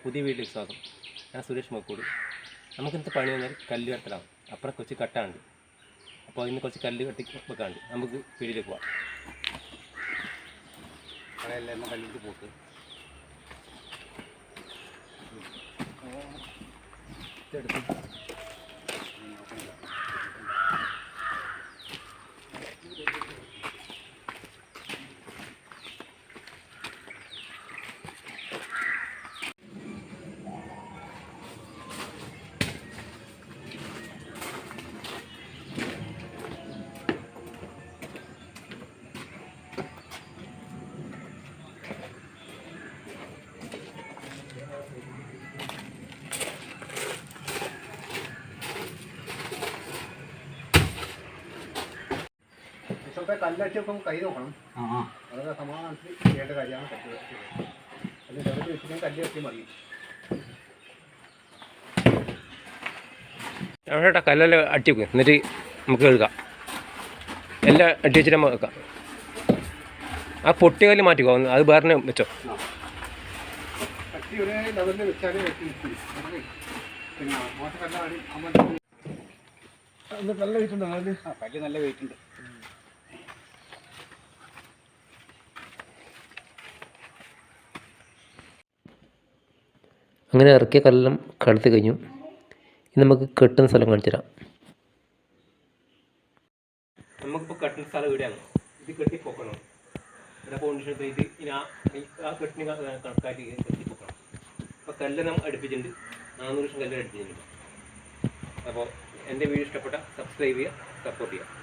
പുതിയ വീട്ടിലേക്ക് സ്വാഗതം. ഞാൻ സുരേഷ് മക്കൂട്. നമുക്കിന്നത്തെ പണി വന്നാൽ കല്ല് കടത്തലാണ്. അപ്പുറം കുറച്ച് കട്ടാണ്ട്. അപ്പോൾ ഇന്ന് കുറച്ച് കല്ല് കെട്ടി വെക്കാണ്ട് നമുക്ക് വീട്ടിലേക്ക് പോകാം. കല്ലിട്ട് പോക്ക് കല്ലടിച്ച് വെക്കുമ്പോൾ കൈ നോക്കണം. അതൊക്കെ സമാധാനത്തിൽ ചെയ്യേണ്ട കാര്യമാണ്. കല്ല് ഡെവലപ്പ് വെച്ചിട്ടുണ്ടെങ്കിൽ കല്ല് വെച്ച് മതി. അവിടെ കല്ലെല്ലാം അട്ടി വെക്കും, എന്നിട്ട് നമുക്ക് കഴുകാം. എല്ലാം അട്ടി വെച്ചിട്ട് നമുക്ക് വെക്കാം. ആ പൊട്ടിയ കല്ല് മാറ്റിക്കോ, അത് വേറെ വെച്ചോ. കട്ടി ഒരേ ലെവലിൽ വെച്ചാലേ നല്ല വെയിറ്റ് ഉണ്ടോ? കല്ല് നല്ല വെയിറ്റ് ഉണ്ട്. അങ്ങനെ ഇറക്കിയ കല്ലെല്ലാം കടത്തി കഴിഞ്ഞു. ഇനി നമുക്ക് കെട്ടുന്ന സ്ഥലം കാണിച്ചു തരാം. നമുക്കിപ്പോൾ കെട്ടുന്ന സ്ഥലം ഇവിടെയാണ്. ഇത് കെട്ടിപ്പൊക്കണം. ഇവിടെ ഫൗണ്ടേഷൻ ചെയ്ത് ഇനി ആ കെട്ടിന് കണക്കാക്കി കെട്ടിപ്പൊക്കണം. അപ്പോൾ കല്ലെല്ലാം അടുപ്പിച്ചിട്ടുണ്ട്. 400 ലക്ഷം കല്ല് അടുപ്പിച്ചിട്ടുണ്ട്. അപ്പോൾ എൻ്റെ വീഡിയോ ഇഷ്ടപ്പെട്ട സബ്സ്ക്രൈബ് ചെയ്യുക, സപ്പോർട്ട് ചെയ്യുക.